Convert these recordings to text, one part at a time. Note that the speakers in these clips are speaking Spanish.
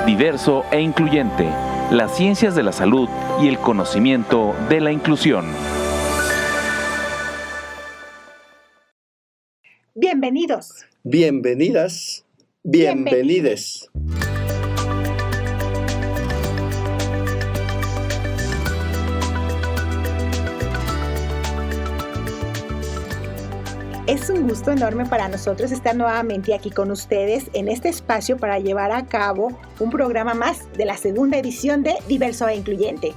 diverso e incluyente, las ciencias de la salud y el conocimiento de la inclusión. Bienvenidos. Bienvenidas. Bienvenides. Es un gusto enorme para nosotros estar nuevamente aquí con ustedes en este espacio para llevar a cabo un programa más de la segunda edición de Diverso e Incluyente.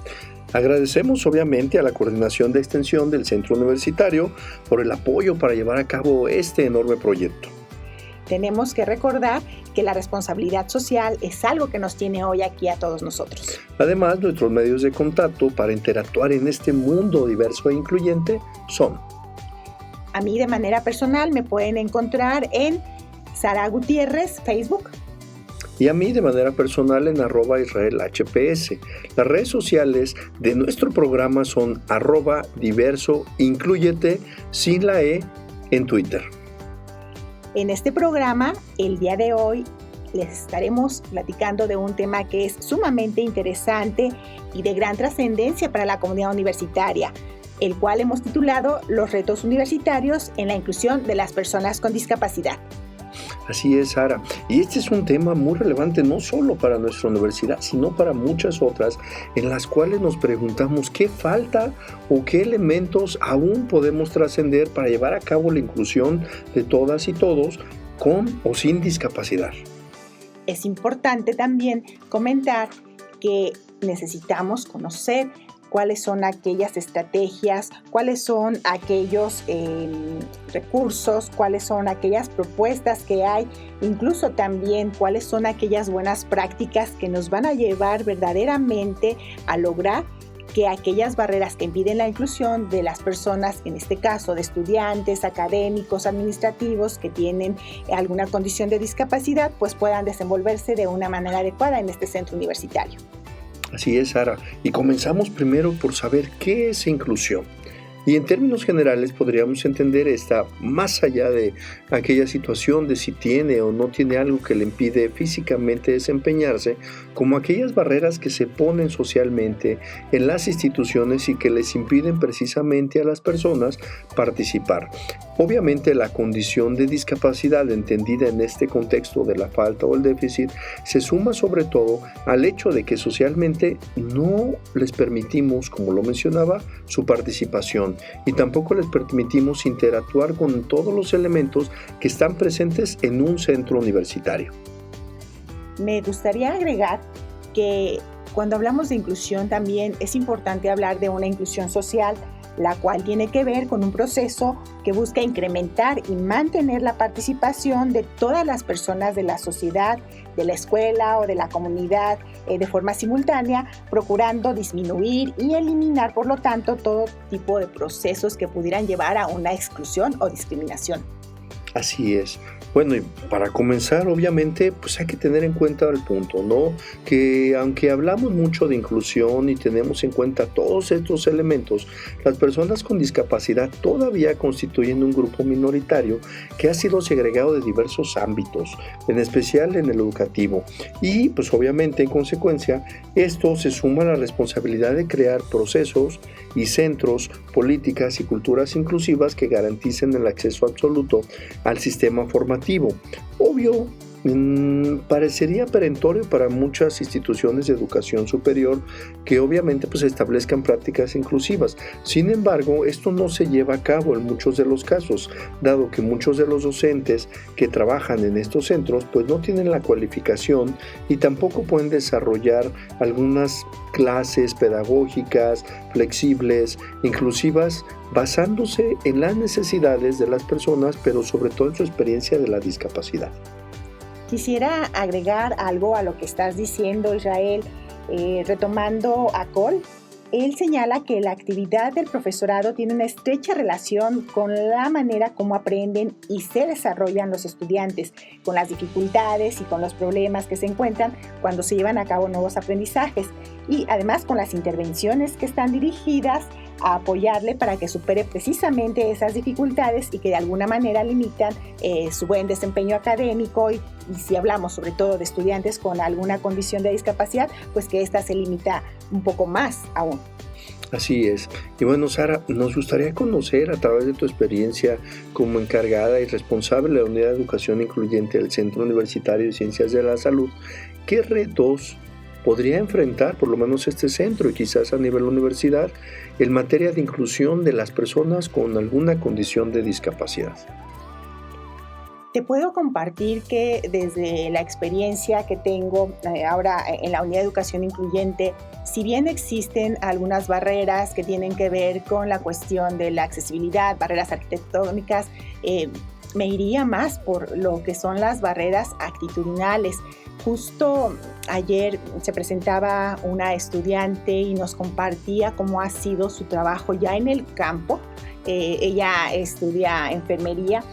Agradecemos obviamente a la Coordinación de Extensión del Centro Universitario por el apoyo para llevar a cabo este enorme proyecto. Tenemos que recordar que la responsabilidad social es algo que nos tiene hoy aquí a todos nosotros. Además, nuestros medios de contacto para interactuar en este mundo diverso e incluyente son: a mí de manera personal me pueden encontrar en Sara Gutiérrez, Facebook. Y a mí de manera personal en @IsraelHPS. Las redes sociales de nuestro programa son @diversoincluyete sin la E en Twitter. En este programa, el día de hoy, les estaremos platicando de un tema que es sumamente interesante y de gran trascendencia para la comunidad universitaria, el cual hemos titulado Los retos universitarios en la inclusión de las personas con discapacidad. Así es, Sara. Y este es un tema muy relevante no solo para nuestra universidad, sino para muchas otras, en las cuales nos preguntamos qué falta o qué elementos aún podemos trascender para llevar a cabo la inclusión de todas y todos con o sin discapacidad. Es importante también comentar que necesitamos conocer cuáles son aquellas estrategias, cuáles son aquellos recursos, cuáles son aquellas propuestas que hay, incluso también cuáles son aquellas buenas prácticas que nos van a llevar verdaderamente a lograr que aquellas barreras que impiden la inclusión de las personas, en este caso de estudiantes, académicos, administrativos que tienen alguna condición de discapacidad, pues puedan desenvolverse de una manera adecuada en este centro universitario. Así es, Sara. Y comenzamos primero por saber qué es inclusión. Y en términos generales podríamos entender esta más allá de aquella situación de si tiene o no tiene algo que le impide físicamente desempeñarse, como aquellas barreras que se ponen socialmente en las instituciones y que les impiden precisamente a las personas participar. Obviamente la condición de discapacidad entendida en este contexto de la falta o el déficit se suma sobre todo al hecho de que socialmente no les permitimos, como lo mencionaba, su participación y tampoco les permitimos interactuar con todos los elementos que están presentes en un centro universitario. Me gustaría agregar que cuando hablamos de inclusión también es importante hablar de una inclusión social, la cual tiene que ver con un proceso que busca incrementar y mantener la participación de todas las personas de la sociedad, de la escuela o de la comunidad de forma simultánea, procurando disminuir y eliminar, por lo tanto, todo tipo de procesos que pudieran llevar a una exclusión o discriminación. Así es. Bueno, y para comenzar, obviamente, pues hay que tener en cuenta el punto, ¿no? Que aunque hablamos mucho de inclusión y tenemos en cuenta todos estos elementos, las personas con discapacidad todavía constituyen un grupo minoritario que ha sido segregado de diversos ámbitos, en especial en el educativo. Y, pues obviamente, en consecuencia, esto se suma a la responsabilidad de crear procesos y centros, políticas y culturas inclusivas que garanticen el acceso absoluto al sistema formativo. Obvio, parecería perentorio para muchas instituciones de educación superior que obviamente pues establezcan prácticas inclusivas. Sin embargo, esto no se lleva a cabo en muchos de los casos, dado que muchos de los docentes que trabajan en estos centros pues no tienen la cualificación y tampoco pueden desarrollar algunas clases pedagógicas, flexibles, inclusivas, basándose en las necesidades de las personas, pero sobre todo en su experiencia de la discapacidad. Quisiera agregar algo a lo que estás diciendo, Israel, retomando a Cole. Él señala que la actividad del profesorado tiene una estrecha relación con la manera como aprenden y se desarrollan los estudiantes, con las dificultades y con los problemas que se encuentran cuando se llevan a cabo nuevos aprendizajes y además con las intervenciones que están dirigidas a apoyarle para que supere precisamente esas dificultades y que de alguna manera limitan su buen desempeño académico y si hablamos sobre todo de estudiantes con alguna condición de discapacidad, pues que ésta se limita un poco más aún. Así es. Y bueno, Sara, nos gustaría conocer a través de tu experiencia como encargada y responsable de la Unidad de Educación Incluyente del Centro Universitario de Ciencias de la Salud, ¿qué retos podría enfrentar por lo menos este centro y quizás a nivel universidad en materia de inclusión de las personas con alguna condición de discapacidad? Te puedo compartir que desde la experiencia que tengo ahora en la Unidad de Educación Incluyente, si bien existen algunas barreras que tienen que ver con la cuestión de la accesibilidad, barreras arquitectónicas, me iría más por lo que son las barreras actitudinales. Justo ayer se presentaba una estudiante y nos compartía cómo ha sido su trabajo ya en el campo. Ella estudia enfermería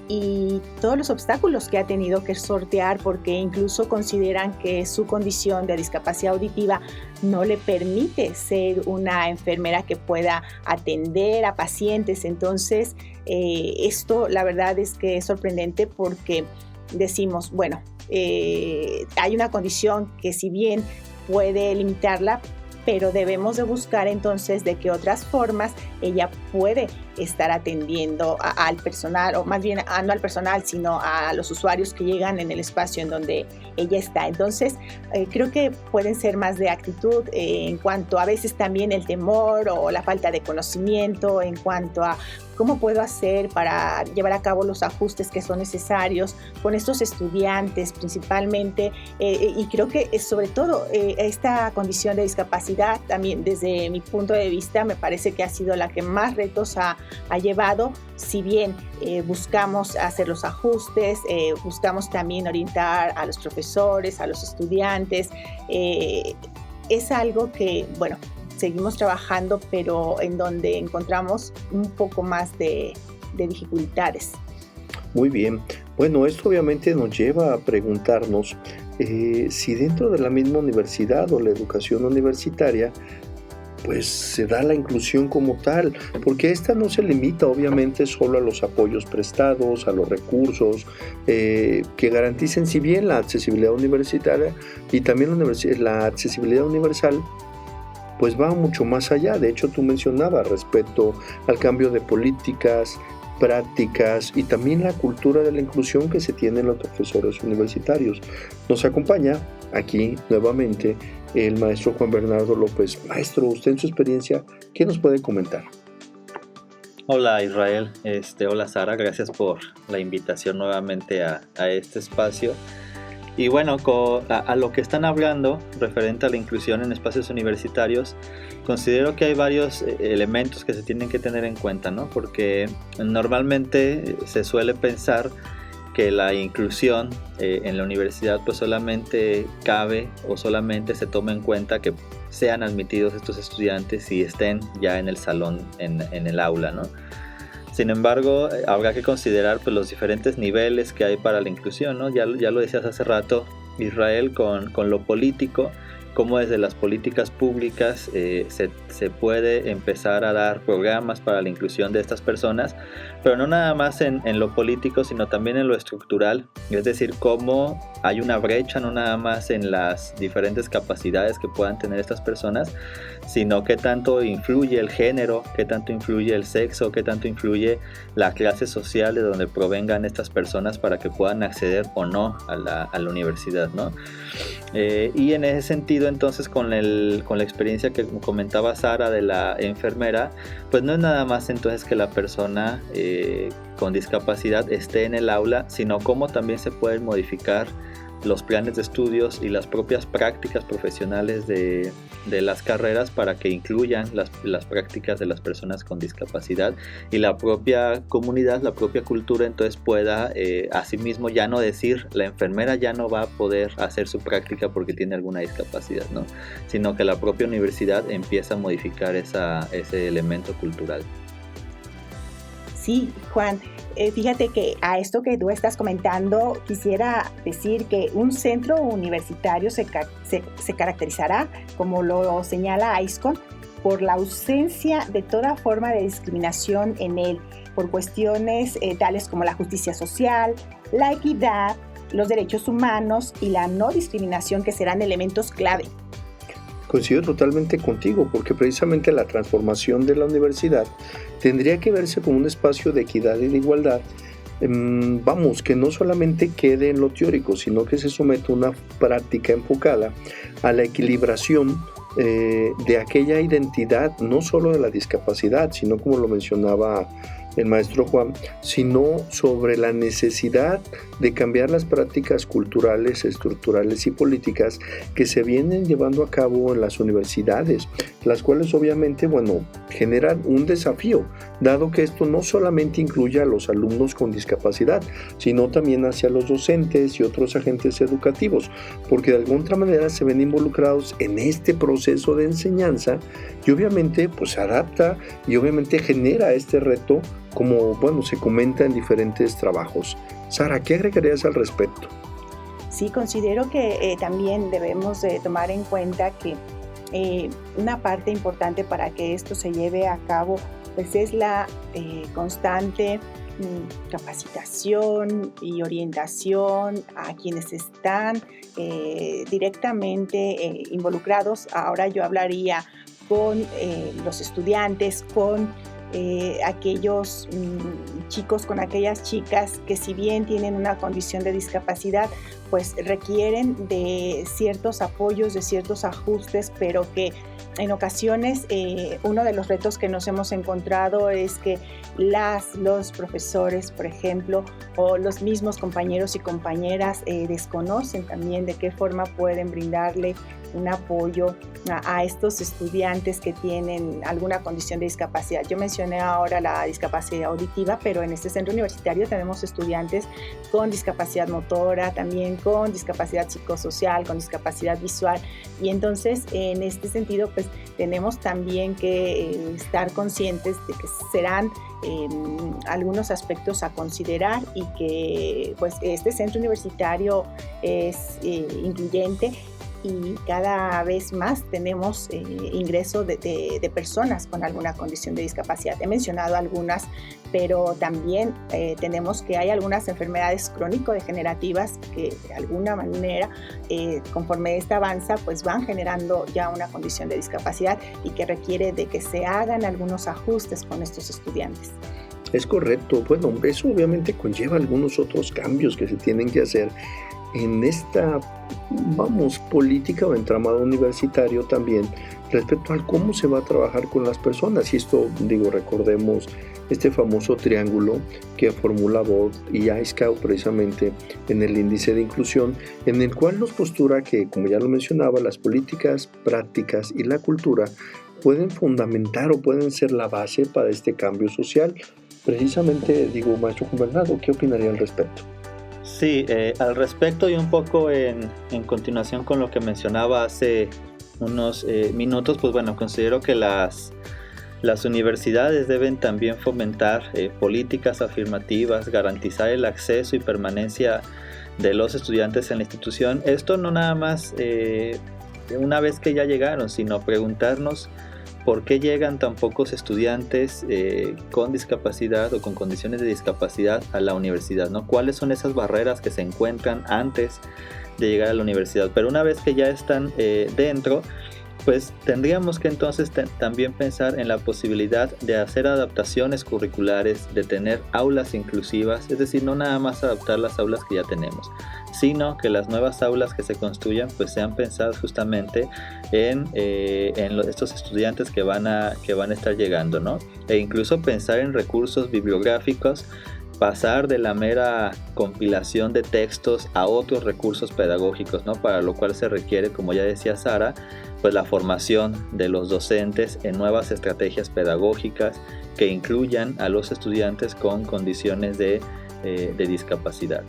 y todos los obstáculos que ha tenido que sortear porque incluso consideran que su condición de discapacidad auditiva no le permite ser una enfermera que pueda atender a pacientes. Entonces, esto la verdad es que es sorprendente porque decimos, bueno, hay una condición que si bien puede limitarla, pero debemos de buscar entonces de qué otras formas ella puede estar atendiendo al personal, o más bien no al personal, sino a los usuarios que llegan en el espacio en donde ella está. Entonces, creo que pueden ser más de actitud en cuanto a veces también el temor o la falta de conocimiento en cuanto a cómo puedo hacer para llevar a cabo los ajustes que son necesarios con estos estudiantes principalmente. Y creo que sobre todo esta condición de discapacidad también desde mi punto de vista me parece que ha sido la que más retos ha llevado. Si bien buscamos hacer los ajustes, buscamos también orientar a los profesores, a los estudiantes, es algo que, bueno, seguimos trabajando, pero en donde encontramos un poco más de dificultades. Muy bien. Bueno, esto obviamente nos lleva a preguntarnos si dentro de la misma universidad o la educación universitaria pues se da la inclusión como tal, porque esta no se limita obviamente solo a los apoyos prestados, a los recursos que garanticen si bien la accesibilidad universitaria y también la accesibilidad universal, pues va mucho más allá. De hecho, tú mencionabas respecto al cambio de políticas, prácticas y también la cultura de la inclusión que se tiene en los profesores universitarios. Nos acompaña aquí nuevamente el maestro Juan Bernardo López. Maestro, usted en su experiencia, ¿qué nos puede comentar? Hola Israel, hola Sara, gracias por la invitación nuevamente a este espacio. Y bueno, a lo que están hablando referente a la inclusión en espacios universitarios, considero que hay varios elementos que se tienen que tener en cuenta, ¿no? Porque normalmente se suele pensar que la inclusión en la universidad pues solamente cabe o solamente se toma en cuenta que sean admitidos estos estudiantes y estén ya en el salón, en el aula, ¿no? Sin embargo, habrá que considerar pues, los diferentes niveles que hay para la inclusión, ¿no? Ya lo decías hace rato, Israel, con lo político, cómo desde las políticas públicas se puede empezar a dar programas para la inclusión de estas personas, pero no nada más en lo político, sino también en lo estructural, es decir, cómo hay una brecha no nada más en las diferentes capacidades que puedan tener estas personas, sino qué tanto influye el género, qué tanto influye el sexo, qué tanto influye la clase social de donde provengan estas personas para que puedan acceder o no a la universidad, ¿no? Y en ese sentido, entonces, con la experiencia que comentaba Sara de la enfermera, pues no es nada más entonces que la persona con discapacidad esté en el aula, sino cómo también se pueden modificar los planes de estudios y las propias prácticas profesionales de las carreras para que incluyan las prácticas de las personas con discapacidad y la propia comunidad, la propia cultura entonces pueda asimismo ya no decir la enfermera ya no va a poder hacer su práctica porque tiene alguna discapacidad, ¿no? Sino que la propia universidad empieza a modificar ese elemento cultural. Sí, Juan, fíjate que a esto que tú estás comentando, quisiera decir que un centro universitario se caracterizará, como lo señala ISCON, por la ausencia de toda forma de discriminación en él, por cuestiones tales como la justicia social, la equidad, los derechos humanos y la no discriminación, que serán elementos clave. Coincido totalmente contigo, porque precisamente la transformación de la universidad tendría que verse como un espacio de equidad y de igualdad. Que no solamente quede en lo teórico, sino que se someta a una práctica enfocada a la equilibración de aquella identidad, no solo de la discapacidad, sino, como lo mencionaba el maestro Juan, sino sobre la necesidad de cambiar las prácticas culturales, estructurales y políticas que se vienen llevando a cabo en las universidades, las cuales obviamente, generan un desafío, dado que esto no solamente incluye a los alumnos con discapacidad, sino también hacia los docentes y otros agentes educativos, porque de alguna otra manera se ven involucrados en este proceso de enseñanza y obviamente se adapta y obviamente genera este reto, como se comenta en diferentes trabajos. Sara, ¿qué agregarías al respecto? Sí, considero que también debemos de tomar en cuenta que una parte importante para que esto se lleve a cabo pues es la constante capacitación y orientación a quienes están directamente involucrados. Ahora yo hablaría con los estudiantes, con aquellos chicos, con aquellas chicas que, si bien tienen una condición de discapacidad, pues requieren de ciertos apoyos, de ciertos ajustes, pero que en ocasiones uno de los retos que nos hemos encontrado es que los profesores, por ejemplo, o los mismos compañeros y compañeras desconocen también de qué forma pueden brindarle un apoyo a estos estudiantes que tienen alguna condición de discapacidad. Yo mencioné ahora la discapacidad auditiva, pero en este centro universitario tenemos estudiantes con discapacidad motora, también con discapacidad psicosocial, con discapacidad visual, y entonces en este sentido pues tenemos también que estar conscientes de que serán algunos aspectos a considerar y que pues este centro universitario es incluyente y cada vez más tenemos ingreso de personas con alguna condición de discapacidad. He mencionado algunas, pero también tenemos que hay algunas enfermedades crónico-degenerativas que de alguna manera, conforme esta avanza, pues van generando ya una condición de discapacidad y que requiere de que se hagan algunos ajustes con estos estudiantes. Es correcto. Eso obviamente conlleva algunos otros cambios que se tienen que hacer en esta, política o entramado universitario también respecto al cómo se va a trabajar con las personas. Y esto, recordemos este famoso triángulo que formula Bold y ISCAU precisamente en el índice de inclusión, en el cual nos postura que, como ya lo mencionaba, las políticas, prácticas y la cultura pueden fundamentar o pueden ser la base para este cambio social. Precisamente, maestro Juan Bernardo, ¿qué opinaría al respecto? Sí, al respecto y un poco en continuación con lo que mencionaba hace unos minutos, considero que las universidades deben también fomentar políticas afirmativas, garantizar el acceso y permanencia de los estudiantes en la institución. Esto no nada más una vez que ya llegaron, sino preguntarnos por qué llegan tan pocos estudiantes con discapacidad o con condiciones de discapacidad a la universidad, ¿no? ¿Cuáles son esas barreras que se encuentran antes de llegar a la universidad? Pero una vez que ya están dentro, pues tendríamos que entonces también pensar en la posibilidad de hacer adaptaciones curriculares, de tener aulas inclusivas, es decir, no nada más adaptar las aulas que ya tenemos, sino que las nuevas aulas que se construyan pues sean pensadas justamente en estos estudiantes que van a estar llegando, ¿no? E incluso pensar en recursos bibliográficos, pasar de la mera compilación de textos a otros recursos pedagógicos, ¿no? Para lo cual se requiere, como ya decía Sara, pues la formación de los docentes en nuevas estrategias pedagógicas que incluyan a los estudiantes con condiciones de discapacidad.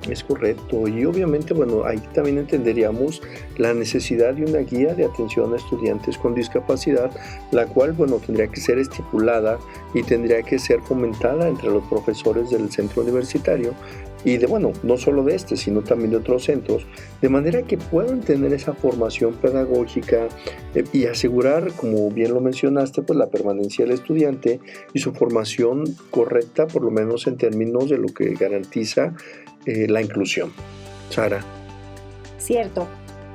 Es correcto, y obviamente, ahí también entenderíamos la necesidad de una guía de atención a estudiantes con discapacidad, la cual, tendría que ser estipulada y tendría que ser fomentada entre los profesores del centro universitario, y no solo de este, sino también de otros centros, de manera que puedan tener esa formación pedagógica y asegurar, como bien lo mencionaste, pues la permanencia del estudiante y su formación correcta, por lo menos en términos de lo que garantiza la inclusión. Sara. Cierto,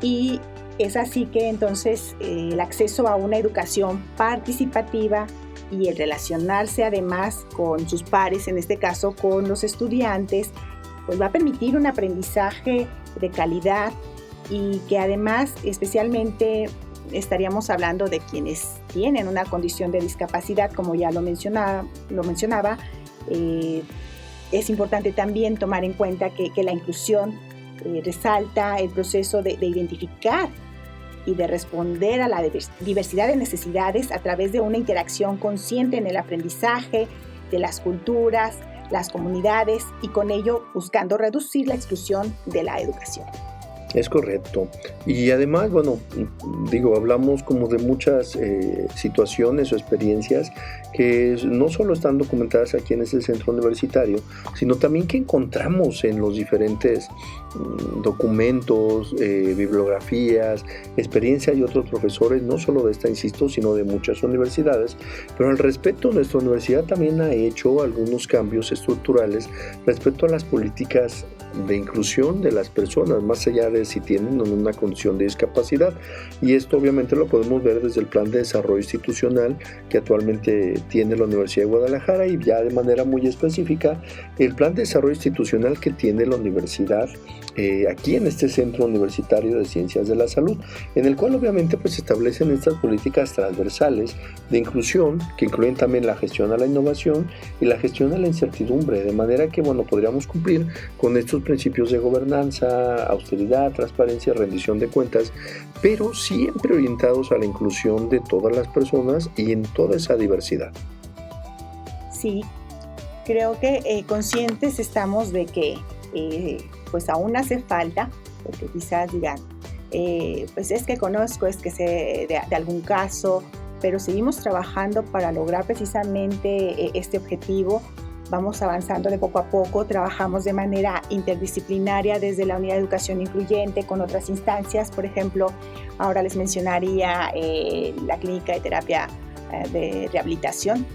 y es así que entonces el acceso a una educación participativa y el relacionarse además con sus pares, en este caso con los estudiantes, pues va a permitir un aprendizaje de calidad y que además especialmente estaríamos hablando de quienes tienen una condición de discapacidad, como ya lo mencionaba, es importante también tomar en cuenta que la inclusión resalta el proceso de identificar y de responder a la diversidad de necesidades a través de una interacción consciente en el aprendizaje de las culturas, las comunidades y con ello buscando reducir la exclusión de la educación. Es correcto. Y además, hablamos como de muchas situaciones o experiencias que no solo están documentadas aquí en este centro universitario, sino también que encontramos en los diferentes documentos, bibliografías, experiencias de otros profesores, no solo de esta, insisto, sino de muchas universidades. Pero al respecto, nuestra universidad también ha hecho algunos cambios estructurales respecto a las políticas de inclusión de las personas, más allá de si tienen una condición de discapacidad. Y esto obviamente lo podemos ver desde el Plan de Desarrollo Institucional que actualmente tiene la Universidad de Guadalajara y ya de manera muy específica el Plan de Desarrollo Institucional que tiene la universidad aquí en este Centro Universitario de Ciencias de la Salud, en el cual obviamente pues establecen estas políticas transversales de inclusión que incluyen también la gestión a la innovación y la gestión a la incertidumbre, de manera que podríamos cumplir con estos principios de gobernanza, austeridad, transparencia, rendición de cuentas, pero siempre orientados a la inclusión de todas las personas y en toda esa diversidad. Sí, creo que conscientes estamos de que pues aún hace falta, porque quizás digan, pues es que conozco, es que sé de algún caso, pero seguimos trabajando para lograr precisamente este objetivo. Vamos avanzando de poco a poco, trabajamos de manera interdisciplinaria desde la Unidad de Educación Incluyente con otras instancias. Por ejemplo, ahora les mencionaría la Clínica de Terapia de Rehabilitación,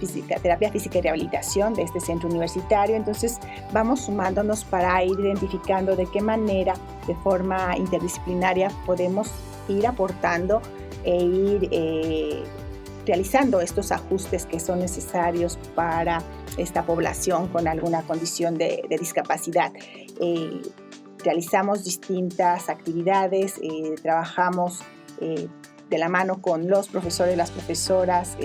Terapia Física y Rehabilitación de este centro universitario. Entonces vamos sumándonos para ir identificando de qué manera, de forma interdisciplinaria, podemos ir aportando e ir realizando estos ajustes que son necesarios para esta población con alguna condición de discapacidad. Realizamos distintas actividades, trabajamos de la mano con los profesores, las profesoras,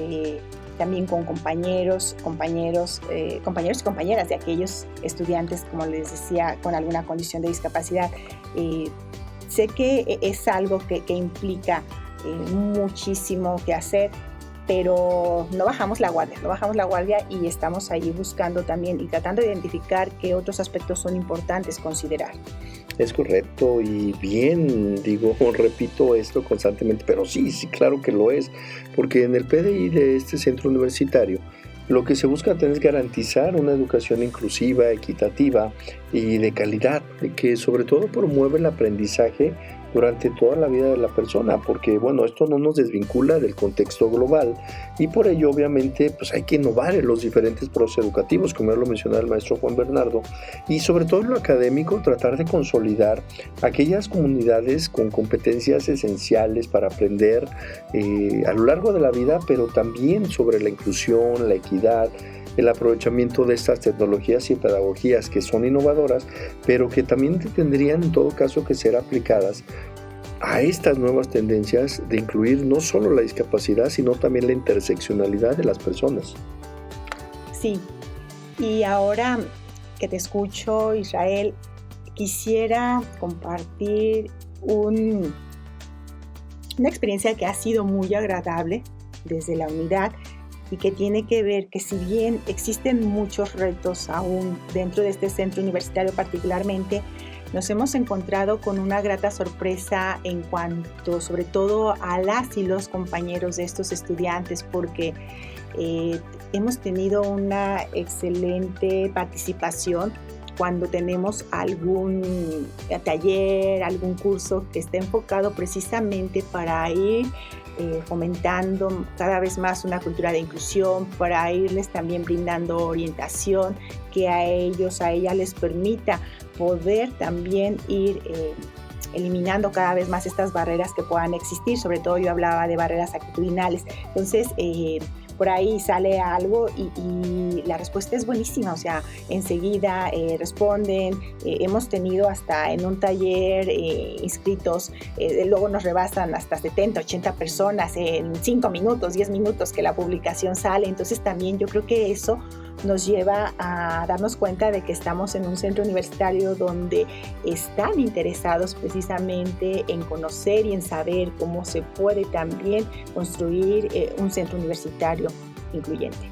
también con compañeros y compañeras de aquellos estudiantes, como les decía, con alguna condición de discapacidad. Sé que es algo que implica muchísimo que hacer, pero no bajamos la guardia y estamos ahí buscando también y tratando de identificar qué otros aspectos son importantes considerar. Es correcto y bien, repito esto constantemente, pero sí, claro que lo es, porque en el PDI de este centro universitario lo que se busca es garantizar una educación inclusiva, equitativa y de calidad, que sobre todo promueve el aprendizaje durante toda la vida de la persona, porque esto no nos desvincula del contexto global y por ello obviamente pues hay que innovar en los diferentes procesos educativos, como ya lo mencionaba el maestro Juan Bernardo, y sobre todo en lo académico tratar de consolidar aquellas comunidades con competencias esenciales para aprender a lo largo de la vida, pero también sobre la inclusión, la equidad, el aprovechamiento de estas tecnologías y pedagogías que son innovadoras, pero que también tendrían en todo caso que ser aplicadas a estas nuevas tendencias de incluir no solo la discapacidad, sino también la interseccionalidad de las personas. Sí, y ahora que te escucho, Israel, quisiera compartir una experiencia que ha sido muy agradable desde la unidad y que tiene que ver que si bien existen muchos retos aún dentro de este centro universitario particularmente, nos hemos encontrado con una grata sorpresa en cuanto sobre todo a las y los compañeros de estos estudiantes, porque hemos tenido una excelente participación cuando tenemos algún taller, algún curso que esté enfocado precisamente para ir fomentando cada vez más una cultura de inclusión, para irles también brindando orientación que a ellas les permita poder también ir eliminando cada vez más estas barreras que puedan existir. Sobre todo yo hablaba de barreras actitudinales. Entonces, por ahí sale algo y la respuesta es buenísima, o sea, enseguida responden. Hemos tenido hasta en un taller inscritos, luego nos rebasan hasta 70, 80 personas en 5 minutos, 10 minutos que la publicación sale. Entonces también yo creo que eso nos lleva a darnos cuenta de que estamos en un centro universitario donde están interesados precisamente en conocer y en saber cómo se puede también construir un centro universitario incluyente.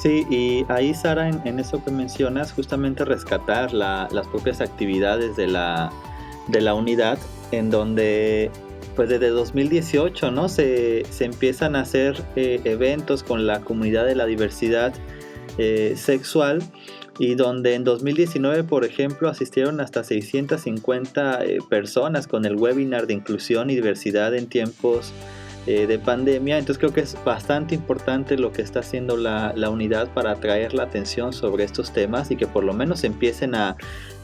Sí, y ahí, Sara, en eso que mencionas, justamente rescatar las propias actividades de la unidad, en donde pues desde 2018, ¿no? se empiezan a hacer eventos con la comunidad de la diversidad sexual, y donde en 2019, por ejemplo, asistieron hasta 650 personas con el webinar de inclusión y diversidad en tiempos de pandemia. Entonces creo que es bastante importante lo que está haciendo la unidad para atraer la atención sobre estos temas y que por lo menos empiecen a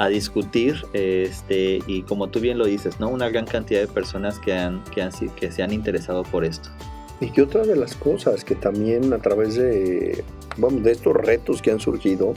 discutir, y como tú bien lo dices, ¿no? Una gran cantidad de personas que se han interesado por esto. Y que otra de las cosas que también a través de estos retos que han surgido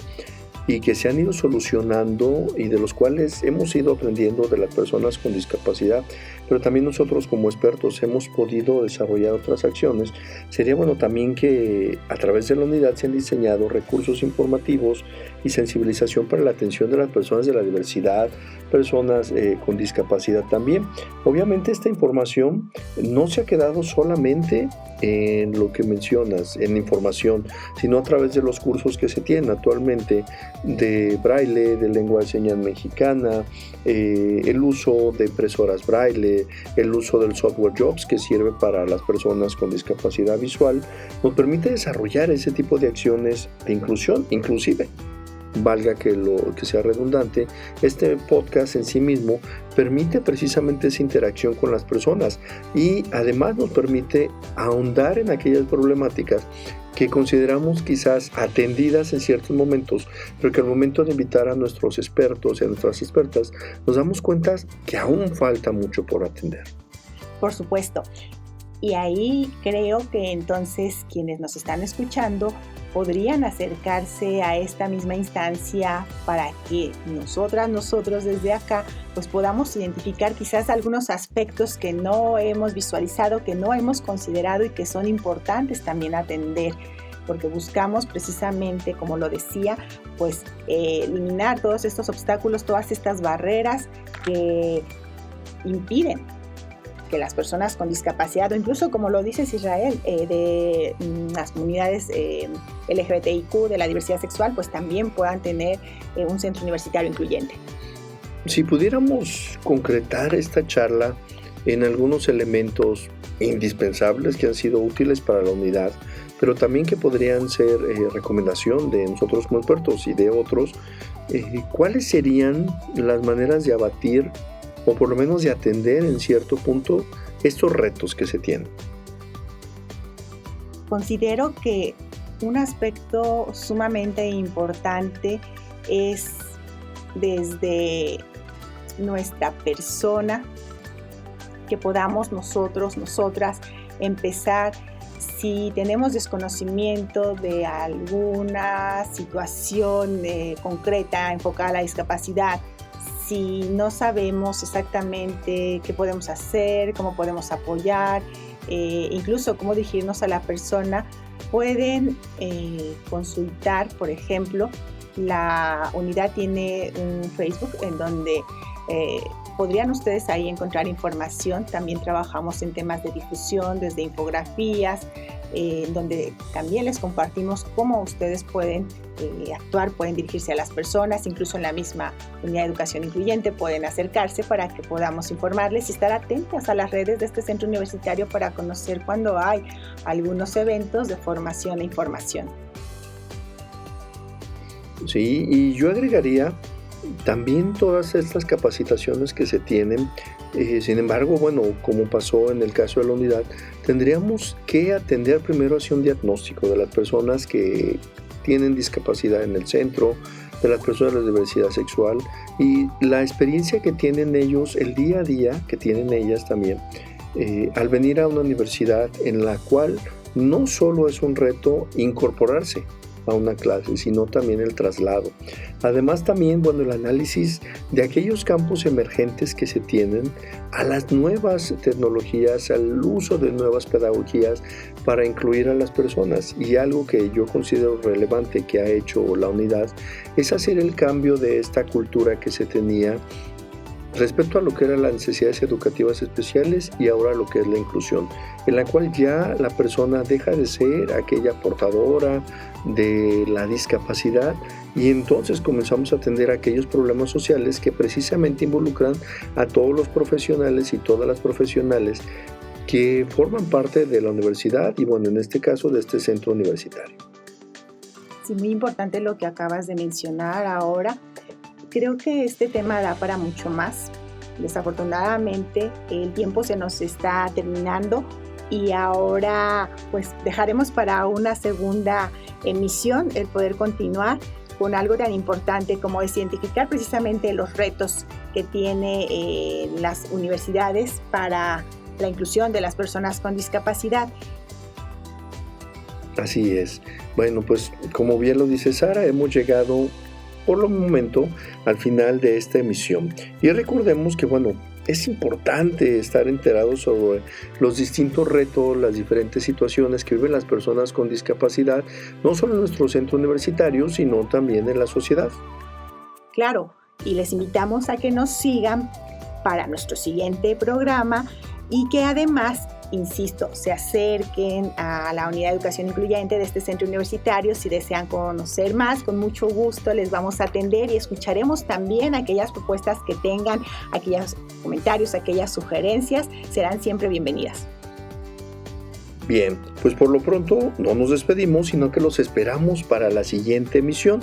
y que se han ido solucionando y de los cuales hemos ido aprendiendo de las personas con discapacidad, pero también nosotros como expertos hemos podido desarrollar otras acciones, sería bueno también que a través de la unidad se han diseñado recursos informativos y sensibilización para la atención de las personas de la diversidad, personas con discapacidad también. Obviamente esta información no se ha quedado solamente en lo que mencionas, en información, sino a través de los cursos que se tienen actualmente de braille, de lengua de señas mexicana, el uso de impresoras braille, el uso del software Jobs que sirve para las personas con discapacidad visual, nos permite desarrollar ese tipo de acciones de inclusión, inclusive. Valga que sea redundante, este podcast en sí mismo permite precisamente esa interacción con las personas y además nos permite ahondar en aquellas problemáticas que consideramos quizás atendidas en ciertos momentos, pero que al momento de invitar a nuestros expertos y a nuestras expertas nos damos cuenta que aún falta mucho por atender. Por supuesto. Y ahí creo que entonces quienes nos están escuchando podrían acercarse a esta misma instancia para que nosotros desde acá pues podamos identificar quizás algunos aspectos que no hemos visualizado, que no hemos considerado y que son importantes también atender, porque buscamos precisamente, como lo decía, pues eliminar todos estos obstáculos, todas estas barreras que impiden que las personas con discapacidad, o incluso como lo dices, Israel, de las comunidades LGBTIQ, de la diversidad sexual, pues también puedan tener un centro universitario incluyente. Si pudiéramos concretar esta charla en algunos elementos indispensables que han sido útiles para la unidad, pero también que podrían ser recomendación de nosotros como expertos y de otros, ¿cuáles serían las maneras de abatir o por lo menos de atender en cierto punto estos retos que se tienen? Considero que un aspecto sumamente importante es desde nuestra persona que podamos nosotras empezar. Si tenemos desconocimiento de alguna situación concreta enfocada a la discapacidad, si no sabemos exactamente qué podemos hacer, cómo podemos apoyar, incluso cómo dirigirnos a la persona, pueden consultar, por ejemplo, la unidad tiene un Facebook en donde podrían ustedes ahí encontrar información. También trabajamos en temas de difusión, desde infografías, donde también les compartimos cómo ustedes pueden actuar, pueden dirigirse a las personas, incluso en la misma unidad de educación incluyente pueden acercarse para que podamos informarles y estar atentas a las redes de este centro universitario para conocer cuando hay algunos eventos de formación e información. ¿sí? Y yo agregaría también todas estas capacitaciones que se tienen. Sin embargo, bueno, como pasó en el caso de la unidad, tendríamos que atender primero hacia un diagnóstico de las personas que tienen discapacidad en el centro, de las personas de la diversidad sexual y la experiencia que tienen ellos, el día a día que tienen ellas también, al venir a una universidad en la cual no solo es un reto incorporarse a una clase, sino también el traslado. Además también, bueno, el análisis de aquellos campos emergentes que se tienen, a las nuevas tecnologías, al uso de nuevas pedagogías para incluir a las personas. Y algo que yo considero relevante que ha hecho la unidad es hacer el cambio de esta cultura que se tenía respecto a lo que eran las necesidades educativas especiales y ahora lo que es la inclusión, en la cual ya la persona deja de ser aquella portadora de la discapacidad y entonces comenzamos a atender aquellos problemas sociales que precisamente involucran a todos los profesionales y todas las profesionales que forman parte de la universidad y bueno, en este caso de este centro universitario. Sí, muy importante lo que acabas de mencionar ahora. Creo que este tema da para mucho más. Desafortunadamente, el tiempo se nos está terminando y ahora pues dejaremos para una segunda emisión el poder continuar con algo tan importante como es identificar precisamente los retos que tiene las universidades para la inclusión de las personas con discapacidad. Así es. Bueno, pues como bien lo dice Sara, hemos llegado por el momento al final de esta emisión. Y recordemos que, bueno, es importante estar enterados sobre los distintos retos, las diferentes situaciones que viven las personas con discapacidad, no solo en nuestro centro universitario, sino también en la sociedad. Claro, y les invitamos a que nos sigan para nuestro siguiente programa y que además, insisto, se acerquen a la unidad de educación incluyente de este centro universitario si desean conocer más. Con mucho gusto les vamos a atender y escucharemos también aquellas propuestas que tengan, aquellos comentarios, aquellas sugerencias, serán siempre bienvenidas. Bien, pues por lo pronto no nos despedimos, sino que los esperamos para la siguiente emisión,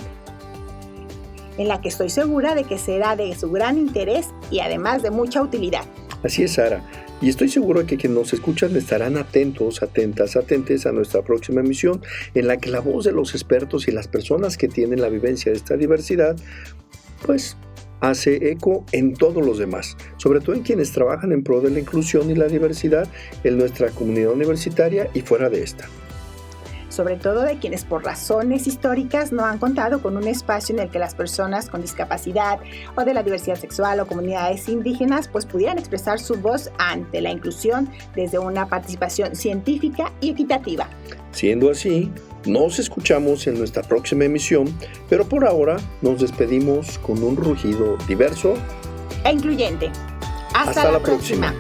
en la que estoy segura de que será de su gran interés y además de mucha utilidad. Así es, Sara. Y estoy seguro de que quienes nos escuchan estarán atentos, atentas, atentes a nuestra próxima emisión, en la que la voz de los expertos y las personas que tienen la vivencia de esta diversidad, pues hace eco en todos los demás, sobre todo en quienes trabajan en pro de la inclusión y la diversidad en nuestra comunidad universitaria y fuera de esta. Sobre todo de quienes por razones históricas no han contado con un espacio en el que las personas con discapacidad o de la diversidad sexual o comunidades indígenas pues pudieran expresar su voz ante la inclusión desde una participación científica y equitativa. Siendo así, nos escuchamos en nuestra próxima emisión, pero por ahora nos despedimos con un rugido diverso e incluyente. Hasta la próxima.